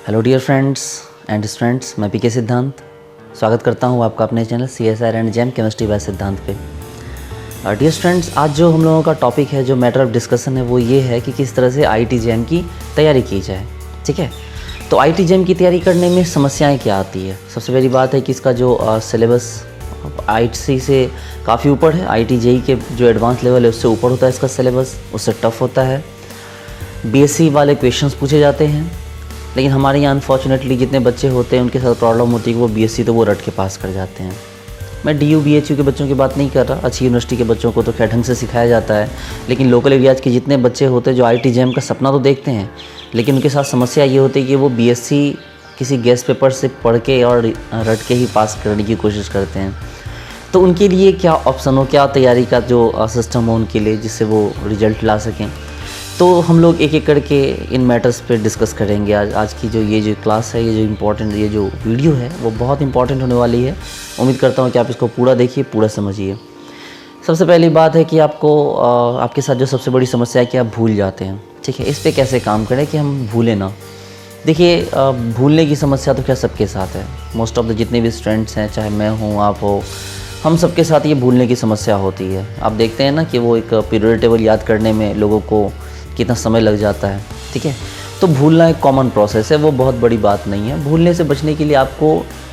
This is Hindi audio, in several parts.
Hello dear friends and students, मैं पीके सिद्धांत स्वागत करता हूँ आपका अपने channel CSR and JAM chemistry by Siddhant पे। डियर स्टूडेंट्स, आज जो हम लोगों का टॉपिक है, जो मैटर ऑफ डिस्कशन है, वो ये है कि किस तरह से IIT जैम की तैयारी की जाए। ठीक है, तो IIT जैम की तैयारी करने में समस्याएँ क्या आती है। सबसे पहली बात है कि इसका जो सिलेबस IIT से काफ़ी ऊपर है। IIT JEE के जो एडवांस लेवल है उससे ऊपर होता है इसका सिलेबस, उससे टफ होता है। BSc वाले क्वेश्चंस पूछे जाते हैं, लेकिन हमारे यहाँ अनफॉर्चुनेटली जितने बच्चे होते हैं उनके साथ प्रॉब्लम होती है कि वो BSc तो वो रट के पास कर जाते हैं। मैं DU BHU के बच्चों की बात नहीं कर रहा, अच्छी यूनिवर्सिटी के बच्चों को तो खैर ढंग से सिखाया जाता है, लेकिन लोकल एरियाज़ के जितने बच्चे होते हैं जो IIT जैम का सपना तो देखते हैं, लेकिन उनके साथ समस्या ये होती है कि वो BSc किसी गेस्ट पेपर से पढ़ के और रट के ही पास करने की कोशिश करते हैं। तो उनके लिए क्या ऑप्शन हो, क्या तैयारी का जो सिस्टम हो उनके लिए, जिससे वो रिजल्ट ला सकें। तो हम लोग एक एक करके इन मैटर्स पे डिस्कस करेंगे। आज की जो क्लास है, ये जो वीडियो है वो बहुत इंपॉर्टेंट होने वाली है। उम्मीद करता हूँ कि आप इसको पूरा देखिए, पूरा समझिए। सबसे पहली बात है कि आपके साथ जो सबसे बड़ी समस्या है कि आप भूल जाते हैं। ठीक है, इस पे कैसे काम करें कि हम भूलें ना। देखिए, भूलने की समस्या तो क्या सबके साथ है। मोस्ट ऑफ द जितने भी स्टूडेंट्स हैं, चाहे मैं हूँ, आप हो, हम सबके साथ ये भूलने की समस्या होती है। आप देखते हैं ना कि वो एक पीरियड टेबल याद करने में लोगों को कितना समय लग जाता है। ठीक है, तो भूलना एक कॉमन प्रोसेस है, वो बहुत बड़ी बात नहीं है। भूलने से बचने के लिए आपको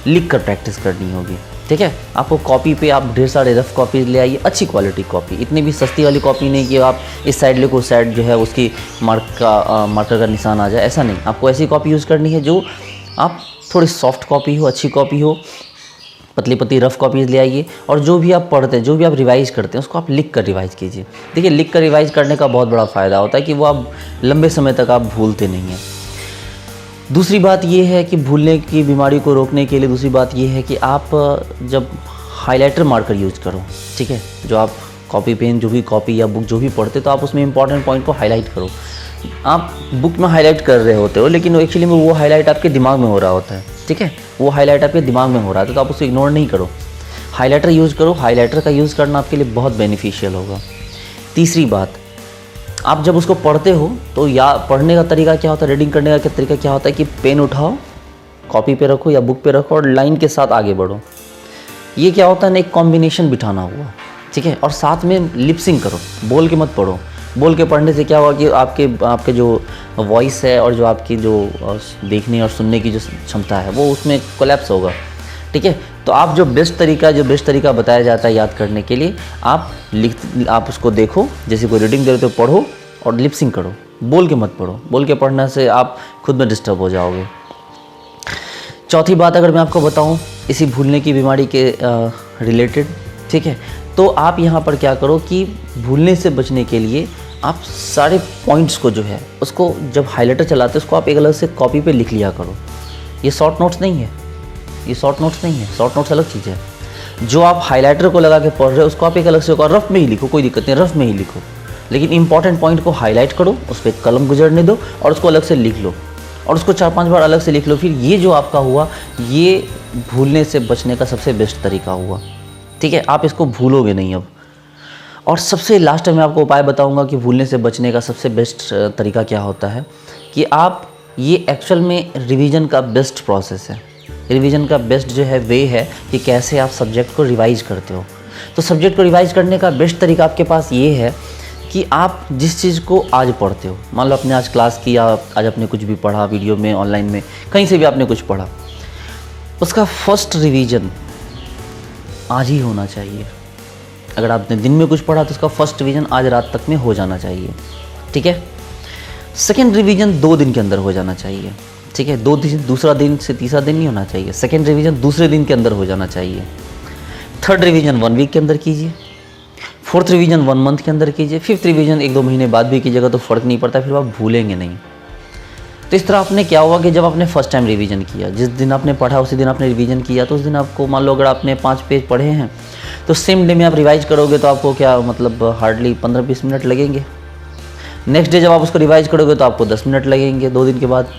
लिख कर प्रैक्टिस करनी होगी। ठीक है, आपको कॉपी पे आप ढेर सारे रफ कॉपी ले आइए, अच्छी क्वालिटी कॉपी, इतनी भी सस्ती वाली कॉपी नहीं कि आप इस साइड लिखो, उस साइड जो है उसकी मार्कर का निशान आ जाए, ऐसा नहीं। आपको ऐसी कॉपी यूज़ करनी है जो आप थोड़ी सॉफ्ट कॉपी हो, अच्छी कॉपी हो, पतली पतली रफ़ कॉपीज़ ले आइए। और जो भी आप पढ़ते हैं, जो भी आप रिवाइज़ करते हैं, उसको आप लिख कर रिवाइज़ कीजिए। देखिए, लिख कर रिवाइज़ करने का बहुत बड़ा फ़ायदा होता है कि वो आप लंबे समय तक आप भूलते नहीं हैं। दूसरी बात ये है कि भूलने की बीमारी को रोकने के लिए दूसरी बात ये है कि आप जब हाइलाइटर मार्कर यूज़ करो, ठीक है, जो आप कॉपी पेन, जो भी कॉपी या बुक जो भी पढ़ते, तो आप उसमें इंपॉर्टेंट पॉइंट को हाईलाइट करो। आप बुक में हाईलाइट कर रहे होते हो, लेकिन एक्चुअली में वो हाईलाइट आपके दिमाग में हो रहा होता है। ठीक है, वो हाईलाइट आपके दिमाग में हो रहा है, तो आप उसको इग्नोर नहीं करो, हाईलाइटर यूज़ करो। हाईलाइटर का यूज़ करना आपके लिए बहुत बेनिफिशियल होगा। तीसरी बात, आप जब उसको पढ़ते हो तो या पढ़ने का तरीका क्या होता है, रीडिंग करने का तरीका क्या होता है कि पेन उठाओ, कॉपी पे रखो या बुक पे रखो और लाइन के साथ आगे बढ़ो। ये क्या होता है ना, एक कॉम्बिनेशन बिठाना हुआ। ठीक है, और साथ में लिपसिंग करो, बोल के मत पढ़ो। बोल के पढ़ने से क्या होगा कि आपके जो वॉइस है और जो आपकी जो देखने और सुनने की जो क्षमता है वो उसमें कोलैप्स होगा। ठीक है, तो आप जो बेस्ट तरीका बताया जाता है याद करने के लिए, आप उसको देखो, जैसे कोई रीडिंग दे रहे हो तो पढ़ो और लिपसिंग करो, बोल के मत पढ़ो। बोल के पढ़ने से आप खुद में डिस्टर्ब हो जाओगे। चौथी बात अगर मैं आपको बताऊँ इसी भूलने की बीमारी के रिलेटेड, ठीक है, तो आप यहाँ पर क्या करो कि भूलने से बचने के लिए आप सारे पॉइंट्स को जो है उसको जब हाइलाइटर चलाते हैं उसको आप एक अलग से कॉपी पे लिख लिया करो। ये शॉर्ट नोट्स नहीं है, शॉर्ट नोट्स अलग चीज़ है। जो आप हाइलाइटर को लगा के पढ़ रहे हो उसको आप एक अलग से रफ में ही लिखो, कोई दिक्कत नहीं, रफ में ही लिखो, लेकिन इंपॉर्टेंट पॉइंट को हाईलाइट करो, उस पर कलम गुजरने दो और उसको अलग से लिख लो और उसको 4-5 बार अलग से लिख लो। फिर ये जो आपका हुआ, ये भूलने से बचने का सबसे बेस्ट तरीका हुआ। ठीक है, आप इसको भूलोगे नहीं अब। और सबसे लास्ट में आपको उपाय बताऊंगा कि भूलने से बचने का सबसे बेस्ट तरीका क्या होता है कि आप ये एक्चुअल में रिवीजन का बेस्ट प्रोसेस है। रिवीजन का बेस्ट जो है वे है कि कैसे आप सब्जेक्ट को रिवाइज करते हो। तो सब्जेक्ट को रिवाइज करने का बेस्ट तरीका आपके पास ये है कि आप जिस चीज़ को आज पढ़ते हो, मान लो आपने आज क्लास की या आज आपने कुछ भी पढ़ा, वीडियो में, ऑनलाइन में, कहीं से भी आपने कुछ पढ़ा, उसका फर्स्ट रिवीजन आज ही होना चाहिए। अगर आपने दिन में कुछ पढ़ा तो उसका फर्स्ट रिवीजन आज रात तक में हो जाना चाहिए। ठीक है, सेकेंड रिवीजन 2 दिन के अंदर हो जाना चाहिए। ठीक है, दूसरा दिन से तीसरा दिन नहीं होना चाहिए। सेकेंड रिवीजन दूसरे दिन के अंदर हो जाना चाहिए। थर्ड रिवीजन 1 वीक के अंदर कीजिए। फोर्थ रिवीजन 1 मंथ के अंदर कीजिए। फिफ्थ रिवीजन 1-2 महीने बाद भी कीजिएगा तो फ़र्क नहीं पड़ता, फिर आप भूलेंगे नहीं। तो इस तरह आपने क्या हुआ कि जब आपने फर्स्ट टाइम रिवीजन किया, जिस दिन आपने पढ़ा उसी दिन आपने रिवीजन किया, तो उस दिन आपको, मान लो अगर आपने 5 पेज पढ़े हैं तो सेम डे में आप रिवाइज करोगे तो आपको क्या मतलब हार्डली 15-20 मिनट लगेंगे। नेक्स्ट डे जब आप उसको रिवाइज करोगे तो आपको 10 मिनट लगेंगे 2 दिन के बाद।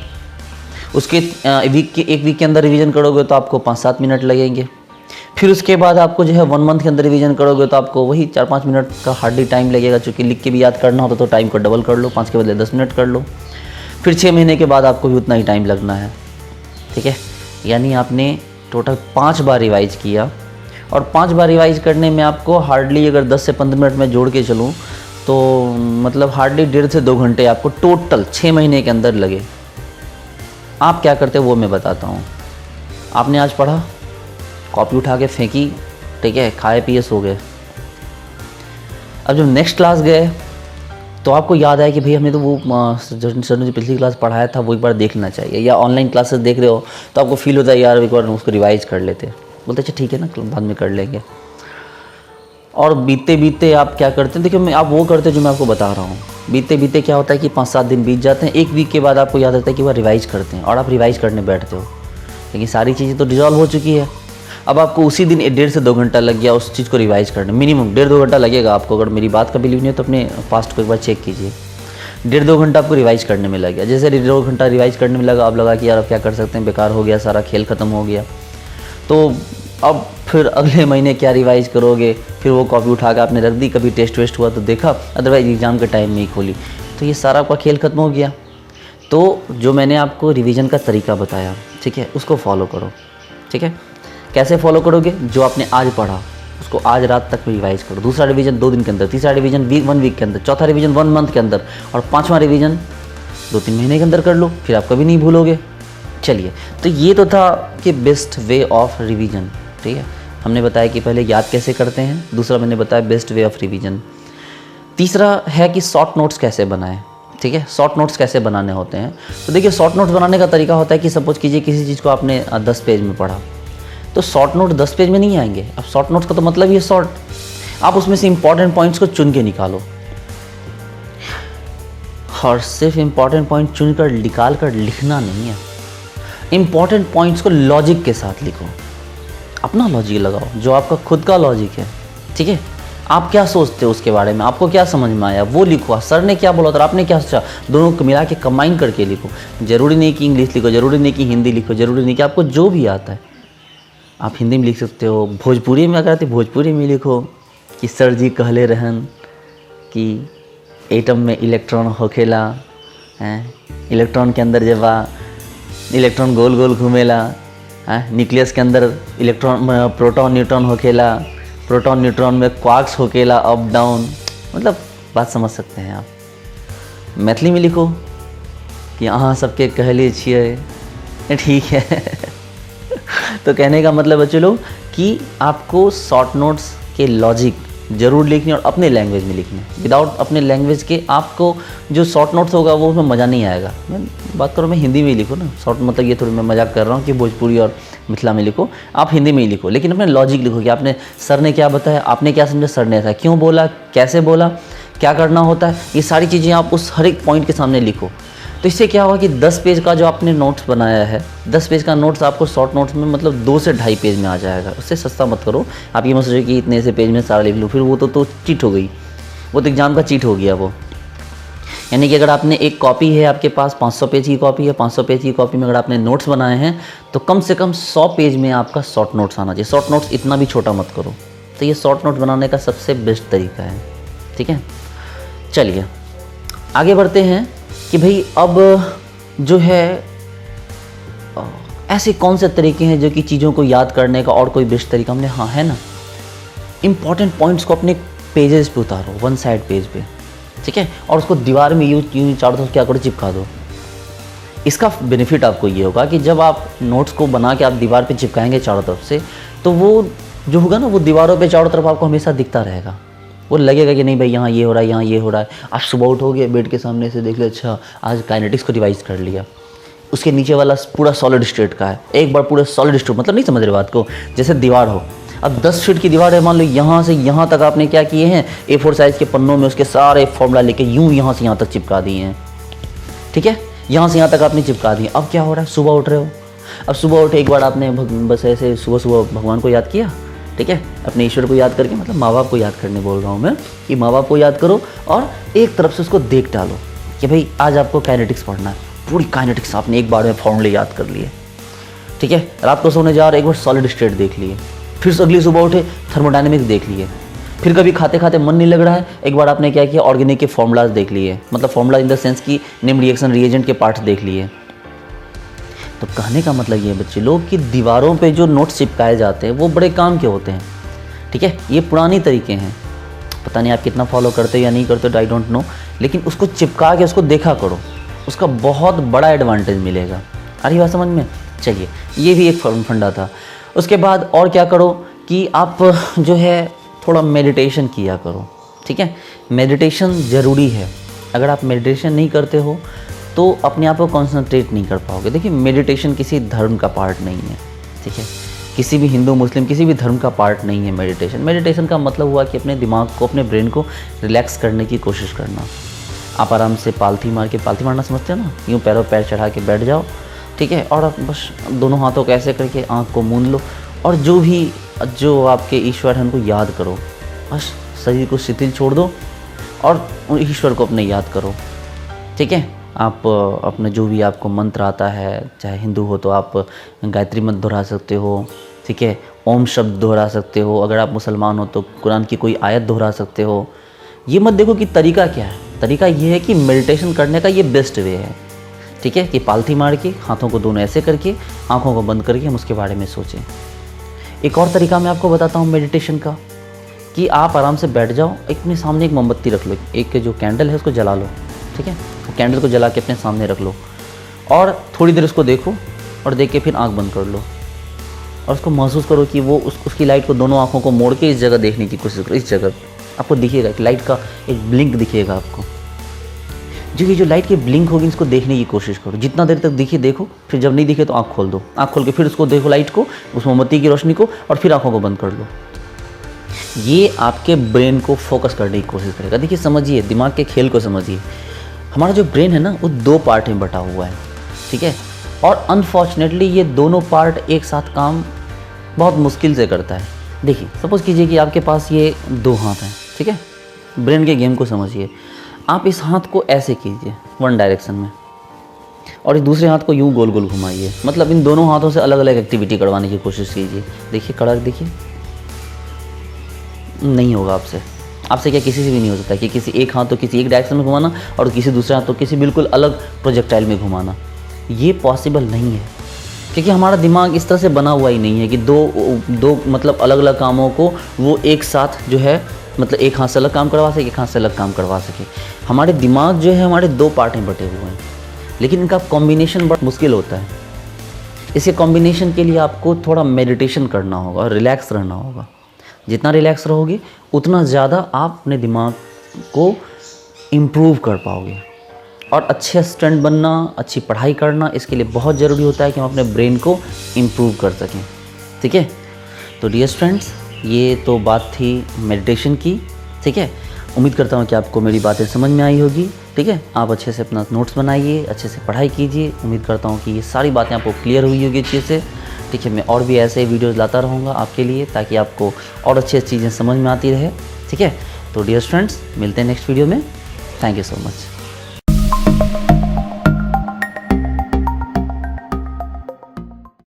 उसके एक वीक के अंदर रिवीजन करोगे तो आपको 5-7 मिनट लगेंगे। फिर उसके बाद आपको जो है 1 मंथ के अंदर रिवीजन करोगे तो आपको वही 4-5 मिनट का हार्डली टाइम लगेगा, चूँकि लिख के भी याद करना होता तो टाइम को डबल कर लो, 5 के बदले 10 मिनट कर लो। फिर 6 महीने के बाद आपको भी उतना ही टाइम लगना है। ठीक है, यानी आपने टोटल 5 बार रिवाइज किया, और 5 बार रिवाइज करने में आपको हार्डली अगर 10 से 15 मिनट में जोड़ के चलूँ तो मतलब हार्डली 1.5 से 2 घंटे आपको टोटल 6 महीने के अंदर लगे। आप क्या करते वो मैं बताता हूँ। आपने आज पढ़ा, कॉपी उठा के फेंकी, ठीक है, खाए पिए सो गए। अब जब नेक्स्ट क्लास गए तो आपको याद आया कि भाई हमने तो वो सर ने जो पिछली क्लास पढ़ाया था वो एक बार देख लेना चाहिए, या ऑनलाइन क्लासेस देख रहे हो तो आपको फील होता है यार एक बार उसको रिवाइज कर लेते, बोलते अच्छा ठीक है ना बाद में कर लेंगे। और बीते बीते आप क्या करते हैं, देखिए आप वो करते हैं जो मैं आपको बता रहा हूँ। बीते बीते क्या होता है कि 5-7 दिन बीत जाते हैं, 1 वीक के बाद आपको याद आता है कि वह रिवाइज करते हैं, और आप रिवाइज करने बैठते हो, लेकिन सारी चीज़ें तो डिजॉल्व हो चुकी है। अब आपको उसी दिन 1.5 से 2 घंटा लग गया उस चीज़ को रिवाइज करने, मिनिमम 1.5-2 घंटा लगेगा आपको। अगर मेरी बात का बिलीव नहीं है तो अपने पास्ट को एक बार चेक कीजिए। 1.5-2 घंटा आपको रिवाइज करने में लग गया। जैसे 1.5-2 घंटा रिवाइज करने में लगा, अब लगा कि यार अब क्या कर सकते हैं, बेकार हो गया, सारा खेल ख़त्म हो गया। तो अब फिर अगले महीने क्या रिवाइज करोगे, फिर वो कॉपी उठा के आपने रख दी, कभी टेस्ट वेस्ट हुआ तो देखा, अदरवाइज एग्ज़ाम के टाइम में ही खोली, तो ये सारा आपका खेल ख़त्म हो गया। तो जो मैंने आपको रिवीजन का तरीका बताया, ठीक है, उसको फॉलो करो। ठीक है, कैसे फॉलो करोगे, जो आपने आज पढ़ा उसको आज रात तक रिवाइज करो। दूसरा रिवीजन 2 दिन के अंदर, तीसरा रिवीजन 1 वीक के अंदर, चौथा रिवीजन 1 मंथ के अंदर, और 5वां रिवीजन 2-3 महीने के अंदर कर लो, फिर आप कभी नहीं भूलोगे। चलिए, तो ये तो था कि बेस्ट वे ऑफ रिवीजन। ठीक है, हमने बताया कि पहले याद कैसे करते हैं, दूसरा मैंने बताया बेस्ट वे ऑफ रिवीजन। तीसरा है कि शॉर्ट नोट्स कैसे बनाएं। ठीक है, शॉर्ट नोट्स कैसे बनाने होते हैं। तो देखिए, शॉर्ट नोट्स बनाने का तरीका होता है कि सपोज कीजिए किसी चीज़ को आपने 10 पेज में पढ़ा, तो शॉर्ट नोट 10 पेज में नहीं आएंगे। अब शॉर्ट नोट्स का तो मतलब ये शॉर्ट, आप उसमें से इंपॉर्टेंट पॉइंट्स को चुन के निकालो, और सिर्फ इंपॉर्टेंट पॉइंट चुन कर निकाल कर लिखना नहीं है, इंपॉर्टेंट पॉइंट्स को लॉजिक के साथ लिखो, अपना लॉजिक लगाओ, जो आपका खुद का लॉजिक है। ठीक है, आप क्या सोचते हो उसके बारे में, आपको क्या समझ में आया वो लिखो। सर ने क्या बोला था, आपने क्या सोचा, दोनों को मिला के कंबाइन करके लिखो। जरूरी नहीं कि इंग्लिश लिखो, जरूरी नहीं कि हिंदी लिखो, जरूरी नहीं कि आपको जो भी आता है आप हिंदी में लिख सकते हो। भोजपुरी में अगर आते भोजपुरी में लिखो कि सर जी कहले रहन कि एटम में इलेक्ट्रॉन होखेला, हैं इलेक्ट्रॉन के अंदर जब इलेक्ट्रॉन गोल गोल घूमेला, न्यूक्लियस के अंदर इलेक्ट्रॉन प्रोटॉन न्यूट्रॉन होखेला, प्रोटॉन न्यूट्रॉन में क्वार्क्स होकेला अप डाउन, मतलब बात समझ सकते हैं आप। मैथिली में लिखो कि अहाँ सबके कहले छिए, ठीक है। तो कहने का मतलब बच्चे लोग कि आपको शॉर्ट नोट्स के लॉजिक ज़रूर लिखने और अपने लैंग्वेज में लिखने। विदाउट अपने लैंग्वेज के आपको जो शॉर्ट नोट्स होगा वो उसमें मज़ा नहीं आएगा। मैं बात करूँ मैं हिंदी में ही लिखो ना, शॉर्ट मतलब ये थोड़ी मैं मजाक कर रहा हूँ कि भोजपुरी और मिथिला में लिखो, आप हिंदी में ही लिखो, लेकिन अपने लॉजिक लिखो कि आपने सर ने क्या बताया, आपने क्या समझा, सर ने ऐसा क्यों बोला, कैसे बोला, क्या करना होता है, ये सारी चीज़ें आप उस हर एक पॉइंट के सामने लिखो। तो इससे क्या होगा कि 10 पेज का जो आपने नोट्स बनाया है, 10 पेज का नोट्स आपको शॉर्ट नोट्स में मतलब 2 से 2.5 पेज में आ जाएगा। उससे सस्ता मत करो। आप ये मत सोचो कि इतने से पेज में सारा लिख लो, फिर वो तो चीट हो गई, वो तो एग्जाम का चीट हो गया वो। यानी कि अगर आपने एक कॉपी है आपके पास, 500 पेज की कॉपी है, 500 पेज की कॉपी में अगर आपने नोट्स बनाए हैं तो कम से कम 100 पेज में आपका शॉर्ट नोट्स आना चाहिए। शॉर्ट नोट्स इतना भी छोटा मत करो। तो ये शॉर्ट नोट बनाने का सबसे बेस्ट तरीका है। ठीक है, चलिए आगे बढ़ते हैं कि भाई अब जो है ऐसे कौन से तरीके हैं जो कि चीज़ों को याद करने का और कोई बेस्ट तरीका हमने, हाँ है ना, इंपॉर्टेंट पॉइंट्स को अपने पेजेस पे उतारो, 1 साइड पेज पे, ठीक है, और उसको दीवार में यूँ चारों तरफ क्या करो, चिपका दो। इसका बेनिफिट आपको ये होगा कि जब आप नोट्स को बना के आप दीवार पे चिपकाएंगे चारों तरफ से, तो वो जो होगा ना वो दीवारों पे चारों तरफ आपको हमेशा दिखता रहेगा। वो लगेगा कि नहीं भाई यहाँ ये हो रहा है, यहाँ ये हो रहा है। आज सुबह उठोगे बेड के सामने से देख ले, अच्छा आज काइनेटिक्स को रिवाइज कर लिया, उसके नीचे वाला पूरा सॉलिड स्टेट का है, एक बार पूरा सॉलिड स्टेट, मतलब नहीं समझ रहे बात को, जैसे दीवार हो, अब 10 फीट की दीवार है, मान लो यहाँ से यहाँ तक आपने क्या किए हैं, A4 साइज़ के पन्नों में उसके सारे फॉर्मूला लेके यूँ यहाँ से यहाँ तक चिपका दिए हैं। ठीक है, यहाँ से यहाँ तक आपने चिपका दिए। अब क्या हो रहा है, सुबह उठ रहे हो, अब सुबह उठे एक बार आपने बस ऐसे सुबह सुबह भगवान को याद किया, ठीक है, अपने ईश्वर को याद करके, मतलब माँ बाप को याद करने बोल रहा हूँ मैं, कि माँ बाप को याद करो और एक तरफ से उसको देख डालो कि भाई आज आपको काइनेटिक्स पढ़ना है, पूरी काइनेटिक्स आपने एक बार में फॉर्मूले याद कर लिए। ठीक है, रात को सोने जा रहे एक बार सॉलिड स्टेट देख लिए, फिर अगली सुबह उठे थर्मोडायनेमिक्स देख लिए, फिर कभी खाते खाते मन नहीं लग रहा है, एक बार आपने क्या किया, ऑर्गेनिक के फॉर्मूलाज देख लिए, मतलब फॉर्मूला इन द सेंस की नेम रिएक्शन रिएजेंट के पार्ट्स देख लिए। तो कहने का मतलब ये है बच्चे लोग कि दीवारों पे जो नोट्स चिपकाए जाते हैं वो बड़े काम के होते हैं, ठीक है। ये पुरानी तरीके हैं, पता नहीं आप कितना फॉलो करते हो या नहीं करते हो, आई डोंट नो, लेकिन उसको चिपका के उसको देखा करो, उसका बहुत बड़ा एडवांटेज मिलेगा। आ रही बात समझ में? चलिए, ये भी एक फंडा था। उसके बाद और क्या करो कि आप जो है थोड़ा मेडिटेशन किया करो, ठीक है। मेडिटेशन ज़रूरी है। अगर आप मेडिटेशन नहीं करते हो तो अपने आप को कॉन्सेंट्रेट नहीं कर पाओगे। देखिए, मेडिटेशन किसी धर्म का पार्ट नहीं है, ठीक है। किसी भी हिंदू मुस्लिम किसी भी धर्म का पार्ट नहीं है मेडिटेशन। मेडिटेशन का मतलब हुआ कि अपने दिमाग को, अपने ब्रेन को रिलैक्स करने की कोशिश करना। आप आराम से पालथी मारना समझते हो ना, यूँ पैरों पैर चढ़ा के बैठ जाओ, ठीक है। और आप बस दोनों हाथों को ऐसे करके आँख को मूंद लो और जो आपके ईश्वर हैं उनको याद करो। बस शरीर को शिथिल छोड़ दो और ईश्वर को अपने याद करो, ठीक है। आप अपने जो भी आपको मंत्र आता है, चाहे हिंदू हो तो आप गायत्री मंत्र दोहरा सकते हो, ठीक है। ओम शब्द दोहरा सकते हो। अगर आप मुसलमान हो तो कुरान की कोई आयत दोहरा सकते हो। ये मत देखो कि तरीका क्या है, तरीका ये है कि मेडिटेशन करने का ये बेस्ट वे है, ठीक है। कि पालथी मार के हाथों को दोनों ऐसे करके आँखों को बंद करके हम उसके बारे में सोचें। एक और तरीका मैं आपको बताता हूँ मेडिटेशन का, कि आप आराम से बैठ जाओ, अपने सामने एक मोमबत्ती रख लो, एक जो कैंडल है उसको जला लो, ठीक है। वो कैंडल को जला के अपने सामने रख लो और थोड़ी देर उसको देखो और देख के फिर आँख बंद कर लो और उसको महसूस करो कि वो उसकी लाइट को दोनों आँखों को मोड़ के इस जगह देखने की कोशिश करो। इस जगह आपको दिखेगा, एक लाइट का एक ब्लिंक दिखेगा आपको। जो लाइट की ब्लिंक होगी इसको देखने की कोशिश करो। जितना देर तक दिखे देखो, फिर जब नहीं दिखे तो आँख खोल दो, आँख खोल के फिर उसको देखो लाइट को, उस मोमबत्ती की रोशनी को, और फिर आँखों को बंद कर लो। ये आपके ब्रेन को फोकस करने की कोशिश करेगा। देखिए, समझिए, दिमाग के खेल को समझिए। हमारा जो ब्रेन है ना वो 2 पार्ट में बटा हुआ है, ठीक है। और अनफॉर्चुनेटली ये दोनों पार्ट एक साथ काम बहुत मुश्किल से करता है। देखिए, सपोज़ कीजिए कि आपके पास ये 2 हाथ हैं, ठीक है। ब्रेन के गेम को समझिए। आप इस हाथ को ऐसे कीजिए 1 डायरेक्शन में और इस दूसरे हाथ को यूँ गोल गोल घुमाइए, मतलब इन दोनों हाथों से अलग अलग एक्टिविटी करवाने की कोशिश कीजिए। देखिए, कड़क देखिए, नहीं होगा आपसे क्या किसी से भी नहीं हो सकता कि किसी एक हाथ तो किसी एक डायरेक्शन में घुमाना और किसी दूसरे हाथ तो किसी बिल्कुल अलग प्रोजेक्टाइल में घुमाना। ये पॉसिबल नहीं है, क्योंकि हमारा दिमाग इस तरह से बना हुआ ही नहीं है कि दो मतलब अलग अलग कामों को वो एक साथ जो है, मतलब एक हाथ से अलग काम करवा सके, एक हाथ से अलग काम करवा सके। हमारे दिमाग जो है हमारे 2 पार्ट में बटे हुए हैं, लेकिन इनका कॉम्बिनेशन बहुत मुश्किल होता है। इसके कॉम्बिनेशन के लिए आपको थोड़ा मेडिटेशन करना होगा और रिलैक्स रहना होगा। जितना रिलैक्स रहोगे उतना ज़्यादा आप अपने दिमाग को इम्प्रूव कर पाओगे। और अच्छे स्टूडेंट बनना, अच्छी पढ़ाई करना, इसके लिए बहुत ज़रूरी होता है कि हम अपने ब्रेन को इम्प्रूव कर सकें, ठीक है। तो डियर स्टूडेंट्स, ये तो बात थी मेडिटेशन की, ठीक है। उम्मीद करता हूँ कि आपको मेरी बातें समझ में आई होगी, ठीक है। आप अच्छे से अपना नोट्स बनाइए, अच्छे से पढ़ाई कीजिए। उम्मीद करता हूँ कि ये सारी बातें आपको क्लियर हुई होगी अच्छे से, ठीक है। मैं और भी ऐसे वीडियोज़ लाता रहूँगा आपके लिए, ताकि आपको और अच्छी चीज़ें समझ में आती रहे, ठीक है। तो डियर स्टूडेंट्स, मिलते हैं नेक्स्ट वीडियो में। Thank you so much.